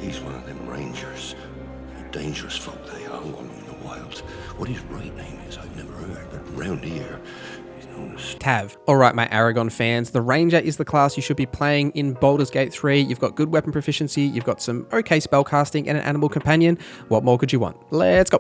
He's one of them rangers. Dangerous folk they are, one in the wilds. What his right name is, I've never heard, but round here, he's known as Tav. Alright, my Aragon fans, the Ranger is the class you should be playing in Baldur's Gate 3. You've got good weapon proficiency, you've got some okay spellcasting, and an animal companion. What more could you want? Let's go!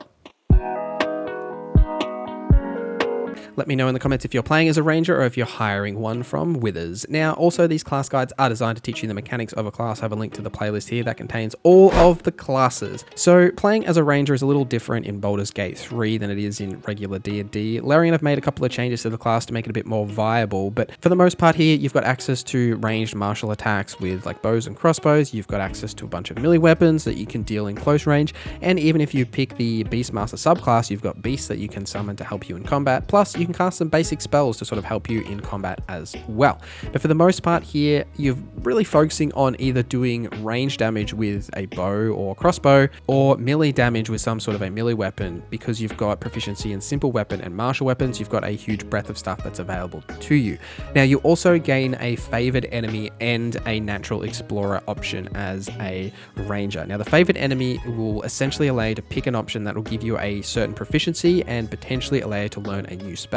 Let me know in the comments if you're playing as a ranger or if you're hiring one from Withers. Now, also these class guides are designed to teach you the mechanics of a class. I have a link to the playlist here that contains all of the classes. So playing as a ranger is a little different in Baldur's Gate 3 than it is in regular D&D. Larian have made a couple of changes to the class to make it a bit more viable, but for the most part here, you've got access to ranged martial attacks with like bows and crossbows. You've got access to a bunch of melee weapons that you can deal in close range, and even if you pick the Beastmaster subclass, you've got beasts that you can summon to help you in combat. Plus, you can cast some basic spells to sort of help you in combat as well. But for the most part here, you're really focusing on either doing range damage with a bow or crossbow, or melee damage with some sort of a melee weapon. Because you've got proficiency in simple weapon and martial weapons, you've got a huge breadth of stuff that's available to you. Now, you also gain a favored enemy and a natural explorer option as a ranger. Now, the favored enemy will essentially allow you to pick an option that will give you a certain proficiency and potentially allow you to learn a new spell.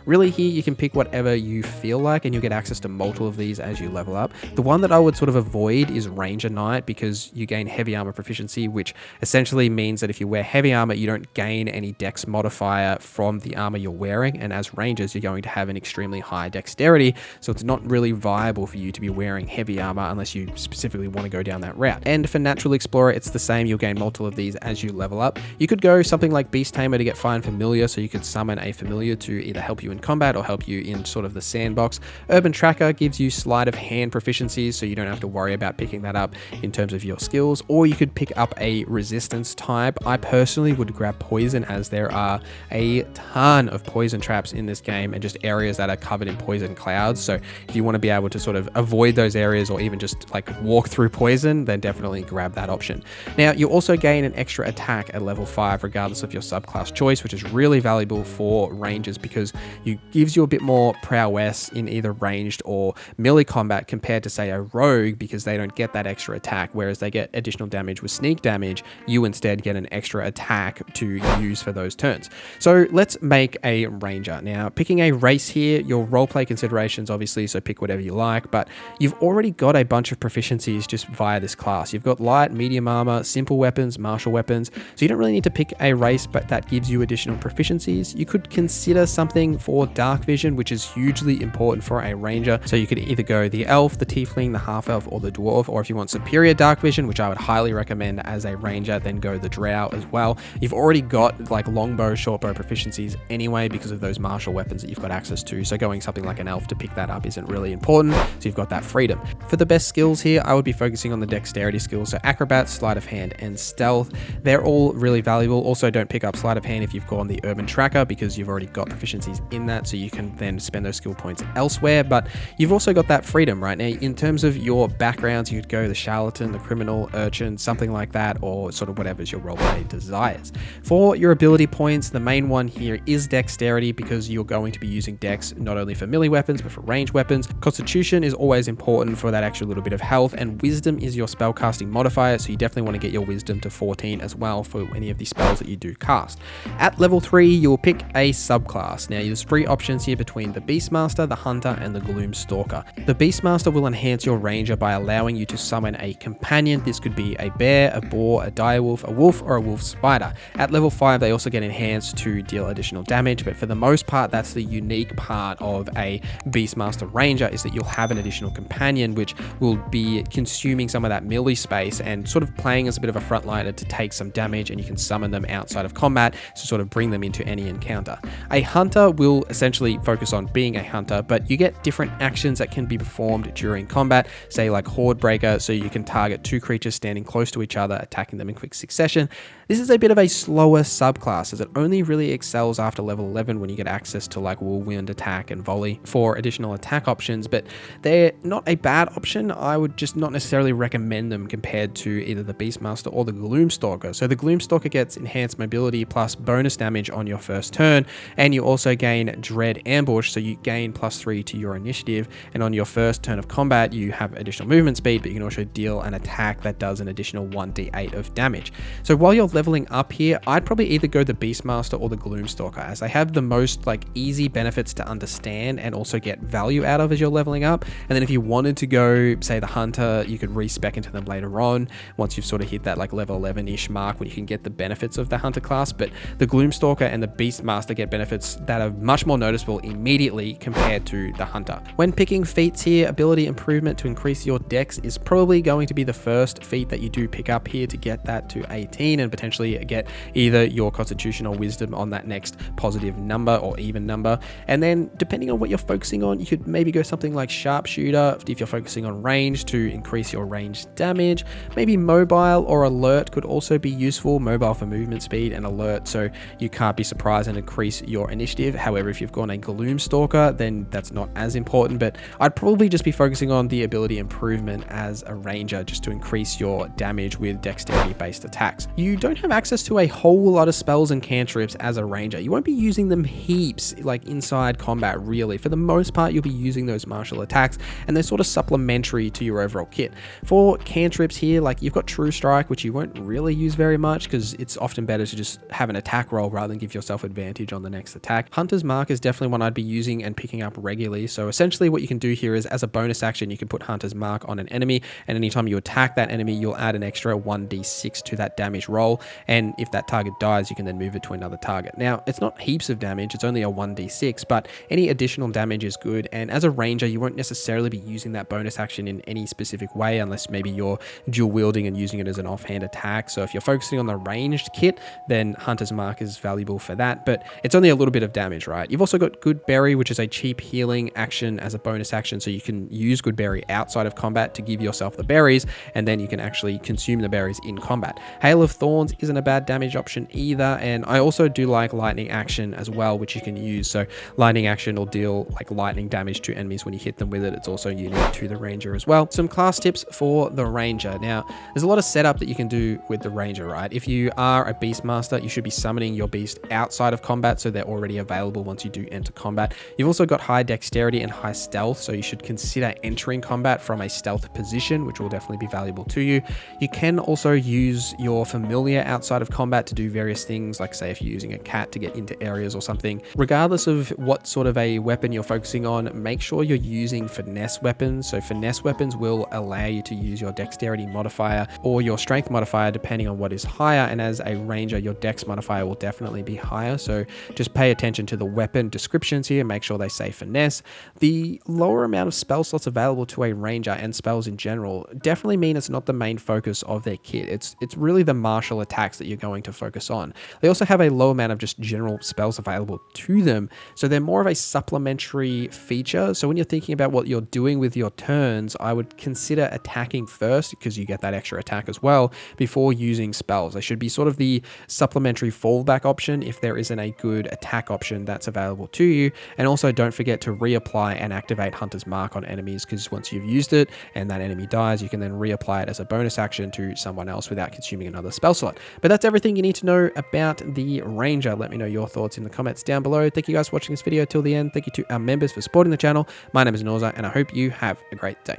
Really here, you can pick whatever you feel like, and you'll get access to multiple of these as you level up. The one that I would sort of avoid is Ranger Knight, because you gain heavy armor proficiency, which essentially means that if you wear heavy armor, you don't gain any dex modifier from the armor you're wearing, and as rangers, you're going to have an extremely high dexterity, so it's not really viable for you to be wearing heavy armor unless you specifically want to go down that route. And for Natural Explorer, it's the same. You'll gain multiple of these as you level up. You could go something like Beast Tamer to get Fine Familiar, so you could summon a familiar to either help you in combat or help you in sort of the sandbox. Urban Tracker gives you sleight of hand proficiencies, so you don't have to worry about picking that up in terms of your skills, or you could pick up a resistance type. I personally would grab Poison, as there are a ton of poison traps in this game and just areas that are covered in poison clouds. So if you want to be able to sort of avoid those areas or even just like walk through poison, then definitely grab that option. Now, you also gain an extra attack at level 5 regardless of your subclass choice, which is really valuable for rangers because it gives you a bit more prowess in either ranged or melee combat compared to, say, a rogue, because they don't get that extra attack, whereas they get additional damage with sneak damage. You instead get an extra attack to use for those turns. So let's make a ranger. Now, picking a race here, your roleplay considerations obviously, so pick whatever you like, but you've already got a bunch of proficiencies just via this class. You've got light, medium armor, simple weapons, martial weapons, so you don't really need to pick a race, but that gives you additional proficiencies. You could consider something for dark vision, which is hugely important for a ranger. So you could either go the elf, the tiefling, the half elf, or the dwarf, or if you want superior dark vision, which I would highly recommend as a ranger, then go the drow as well. You've already got like longbow, shortbow proficiencies anyway because of those martial weapons that you've got access to. So going something like an elf to pick that up isn't really important. So you've got that freedom. For the best skills here, I would be focusing on the dexterity skills. So acrobat, sleight of hand, and stealth. They're all really valuable. Also, don't pick up sleight of hand if you've gone the urban tracker because you've already got proficiencies in that. So you can then spend those skill points elsewhere, but you've also got that freedom right now. In terms of your backgrounds, you'd go the charlatan, the criminal, urchin, something like that, or sort of whatever's your roleplay desires. For your ability points, the main one here is dexterity, because you're going to be using dex not only for melee weapons but for ranged weapons. Constitution is always important for that extra little bit of health, and wisdom is your spellcasting modifier, so you definitely want to get your wisdom to 14 as well for any of the spells that you do cast. At level 3, you'll pick a subclass. Now, there's 3 options here between the Beastmaster, the Hunter, and the Gloomstalker. The Beastmaster will enhance your ranger by allowing you to summon a companion. This could be a bear, a boar, a direwolf, a wolf, or a wolf spider. At level 5, they also get enhanced to deal additional damage, but for the most part, that's the unique part of a Beastmaster Ranger, is that you'll have an additional companion which will be consuming some of that melee space and sort of playing as a bit of a frontliner to take some damage, and you can summon them outside of combat to sort of bring them into any encounter. A Hunter will essentially focus on being a hunter, but you get different actions that can be performed during combat, say like Horde Breaker, so you can target 2 creatures standing close to each other, attacking them in quick succession. This is a bit of a slower subclass, as it only really excels after level 11 when you get access to like Whirlwind Attack and Volley for additional attack options, but they're not a bad option. I would just not necessarily recommend them compared to either the Beastmaster or the Gloomstalker. So the Gloomstalker gets enhanced mobility plus bonus damage on your first turn, and you also gain Dread Ambush, so you gain +3 to your initiative, and on your first turn of combat you have additional movement speed, but you can also deal an attack that does an additional 1d8 of damage. So while you're leveling up here, I'd probably either go the Beastmaster or the Gloomstalker, as they have the most like easy benefits to understand and also get value out of as you're leveling up. And then if you wanted to go, say, the Hunter, you could respec into them later on once you've sort of hit that like level 11-ish mark when you can get the benefits of the Hunter class. But the Gloomstalker and the Beastmaster get benefits that are much more noticeable immediately compared to the Hunter. When picking feats here, ability improvement to increase your dex is probably going to be the first feat that you do pick up here to get that to 18 and potentially get either your Constitution or Wisdom on that next positive number or even number. And then depending on what you're focusing on, you could maybe go something like Sharpshooter if you're focusing on range to increase your range damage. Maybe Mobile or Alert could also be useful. Mobile for movement speed and Alert so you can't be surprised and increase your initiative. However, if you've gone a Gloomstalker, then that's not as important, but I'd probably just be focusing on the ability improvement as a ranger just to increase your damage with dexterity based attacks. You don't have access to a whole lot of spells and cantrips as a ranger. You won't be using them heaps like inside combat really. For the most part, you'll be using those martial attacks and they're sort of supplementary to your overall kit. For cantrips here, like you've got True Strike, which you won't really use very much because it's often better to just have an attack roll rather than give yourself advantage on the next attack. Hunter's Mark is definitely one I'd be using and picking up regularly. So essentially what you can do here is as a bonus action, you can put Hunter's Mark on an enemy, and anytime you attack that enemy, you'll add an extra 1d6 to that damage roll. And if that target dies, you can then move it to another target. Now, it's not heaps of damage, it's only a 1d6, but any additional damage is good. And as a ranger, you won't necessarily be using that bonus action in any specific way, unless maybe you're dual wielding and using it as an offhand attack. So if you're focusing on the ranged kit, then Hunter's Mark is valuable for that, but it's only a little bit of damage, right? You've also got Good Berry, which is a cheap healing action as a bonus action, so you can use Good Berry outside of combat to give yourself the berries, and then you can actually consume the berries in combat. Hail of Thorns isn't a bad damage option either, and I also do like Lightning Action as well, which you can use. So Lightning Action will deal like lightning damage to enemies when you hit them with it. It's also unique to the Ranger as well. Some class tips for the Ranger. Now, there's a lot of setup that you can do with the Ranger, right? If you are a Beastmaster, you should be summoning your beast outside of combat, so they're already available once you do enter combat. You've also got high dexterity and high stealth, so you should consider entering combat from a stealth position, which will definitely be valuable to you. You can also use your familiar outside of combat to do various things, like say if you're using a cat to get into areas or something. Regardless of what sort of a weapon you're focusing on, make sure you're using finesse weapons. So finesse weapons will allow you to use your dexterity modifier or your strength modifier depending on what is higher, and as a ranger your dex modifier will definitely be higher, so just pay attention to the weapon descriptions here, make sure they say finesse. The lower amount of spell slots available to a ranger and spells in general definitely mean it's not the main focus of their kit. It's really the martial attacks that you're going to focus on. They also have a low amount of just general spells available to them, so they're more of a supplementary feature. So when you're thinking about what you're doing with your turns, I would consider attacking first because you get that extra attack as well before using spells. They should be sort of the supplementary fallback option if there isn't a good attack option that's available to you. And also don't forget to reapply and activate Hunter's Mark on enemies, because once you've used it and that enemy dies, you can then reapply it as a bonus action to someone else without consuming another spell slot. But that's everything you need to know about the Ranger. Let me know your thoughts in the comments down below. Thank you guys for watching this video till the end. Thank you to our members for supporting the channel. My name is NorZZa, and I hope you have a great day.